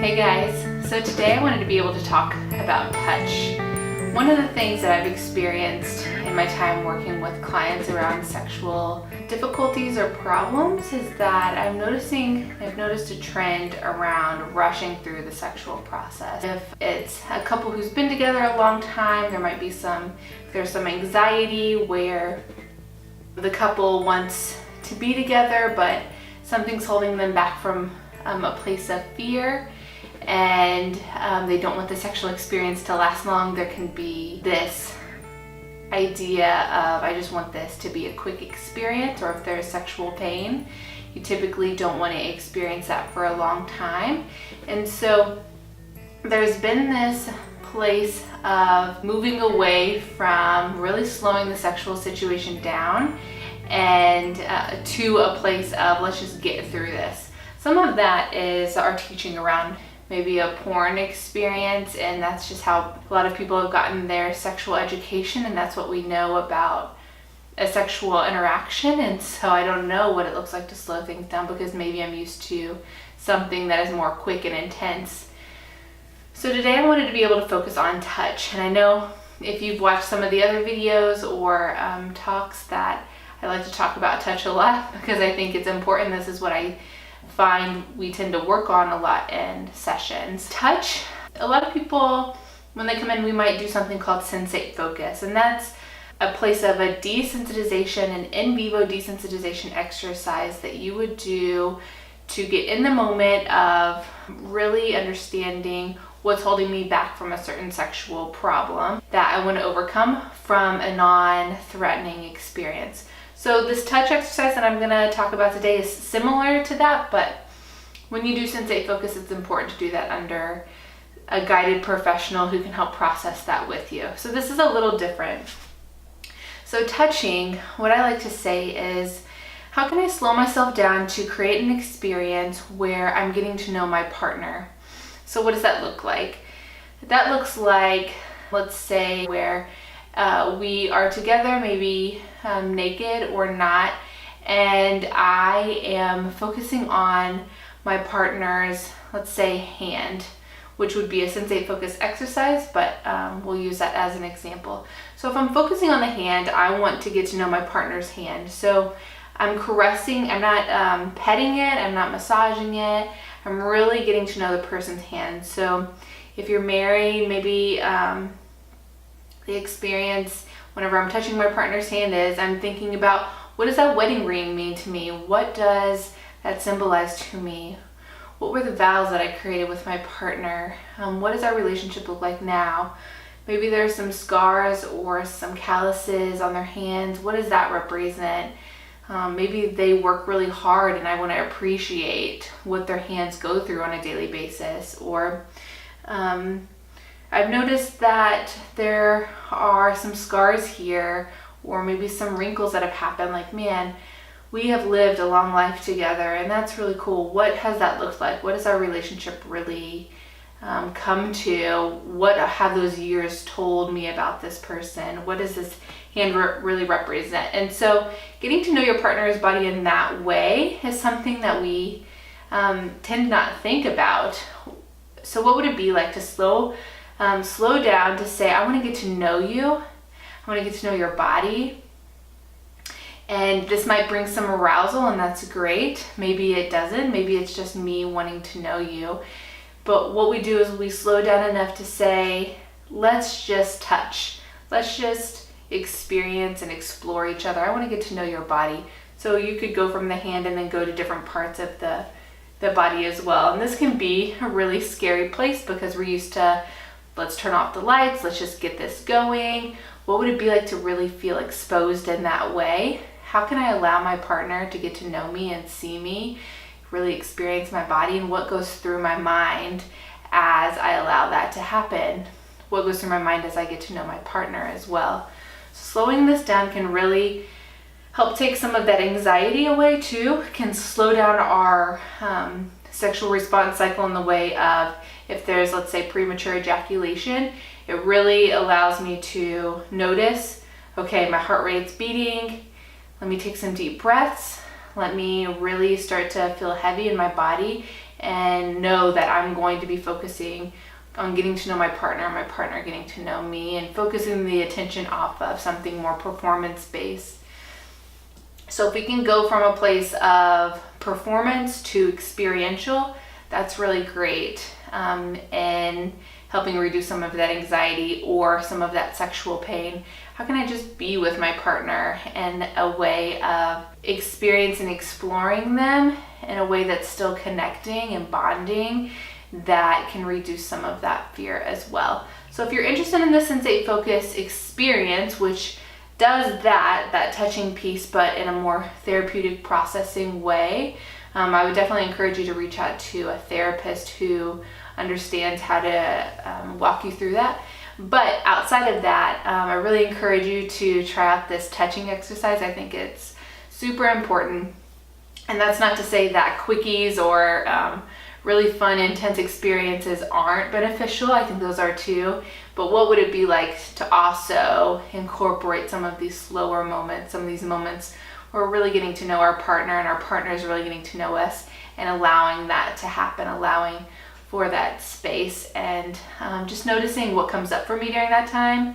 Hey guys, so today I wanted to be able to talk about touch. One of the things that I've experienced in my time working with clients around sexual difficulties or problems is that I've noticed a trend around rushing through the sexual process. If it's a couple who's been together a long time, there's some anxiety where the couple wants to be together, but something's holding them back from a place of fear, and they don't want the sexual experience to last long. There can be this idea of, I just want this to be a quick experience, or if there's sexual pain, you typically don't want to experience that for a long time. And so there's been this place of moving away from really slowing the sexual situation down and to a place of, let's just get through this. Some of that is our teaching around maybe a porn experience, and that's just how a lot of people have gotten their sexual education, and that's what we know about a sexual interaction. And so I don't know what it looks like to slow things down, because maybe I'm used to something that is more quick and intense. So today I wanted to be able to focus on touch, and I know if you've watched some of the other videos or talks that I like to talk about touch a lot, because I think it's important. This is what I find we tend to work on a lot in sessions. Touch, a lot of people, when they come in, we might do something called sensate focus, and that's a place of a desensitization, an in vivo desensitization exercise that you would do to get in the moment of really understanding what's holding me back from a certain sexual problem that I want to overcome from a non-threatening experience. So this touch exercise that I'm going to talk about today is similar to that, but when you do sensate focus, it's important to do that under a guided professional who can help process that with you. So this is a little different. So touching, what I like to say is, how can I slow myself down to create an experience where I'm getting to know my partner? So what does that look like? That looks like, let's say, where we are together, maybe naked or not, and I am focusing on my partner's, let's say, hand, which would be a sensate focus exercise, but we'll use that as an example. So if I'm focusing on the hand, I want to get to know my partner's hand. So I'm caressing, I'm not petting it, I'm not massaging it, I'm really getting to know the person's hand. So if you're married, maybe the experience whenever I'm touching my partner's hand is, I'm thinking about, what does that wedding ring mean to me? What does that symbolize to me? What were the vows that I created with my partner? What does our relationship look like now? Maybe there's some scars or some calluses on their hands. What does that represent? Maybe they work really hard and I want to appreciate what their hands go through on a daily basis. Or I've noticed that there are some scars here, or maybe some wrinkles that have happened. Like, man, we have lived a long life together, and that's really cool. What has that looked like? What has our relationship really come to? What have those years told me about this person? What does this hand really represent? And so getting to know your partner's body in that way is something that we tend not to think about. So what would it be like to slow down to say, I want to get to know you. I want to get to know your body. And this might bring some arousal, and that's great. Maybe it doesn't. Maybe it's just me wanting to know you. But what we do is we slow down enough to say, let's just touch. Let's just experience and explore each other. I want to get to know your body. So you could go from the hand and then go to different parts of the body as well. And this can be a really scary place, because we're used to, let's turn off the lights, let's just get this going. What would it be like to really feel exposed in that way? How can I allow my partner to get to know me and see me, really experience my body, and what goes through my mind as I allow that to happen? What goes through my mind as I get to know my partner as well? Slowing this down can really help take some of that anxiety away too, can slow down our sexual response cycle in the way of, if there's, let's say, premature ejaculation, it really allows me to notice, okay, my heart rate's beating, let me take some deep breaths, let me really start to feel heavy in my body and know that I'm going to be focusing on getting to know my partner getting to know me, and focusing the attention off of something more performance-based. So if we can go from a place of performance to experiential, that's really great, and helping reduce some of that anxiety or some of that sexual pain. How can I just be with my partner in a way of experiencing, exploring them in a way that's still connecting and bonding, that can reduce some of that fear as well. So if you're interested in the Sensate Focus experience, which does that touching piece, but in a more therapeutic processing way, I would definitely encourage you to reach out to a therapist who understands how to walk you through that. But outside of that, I really encourage you to try out this touching exercise. I think it's super important. And that's not to say that quickies or really fun, intense experiences aren't beneficial. I think those are too. But what would it be like to also incorporate some of these slower moments, some of these moments where we're really getting to know our partner and our partner is really getting to know us, and allowing that to happen, allowing for that space, and just noticing what comes up for me during that time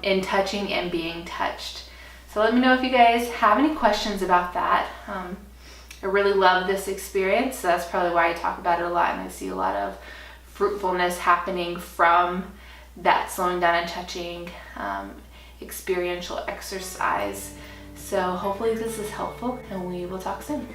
in touching and being touched. So let me know if you guys have any questions about that. I really love this experience, so that's probably why I talk about it a lot, and I see a lot of fruitfulness happening from that slowing down and touching experiential exercise. So hopefully this is helpful, and we will talk soon.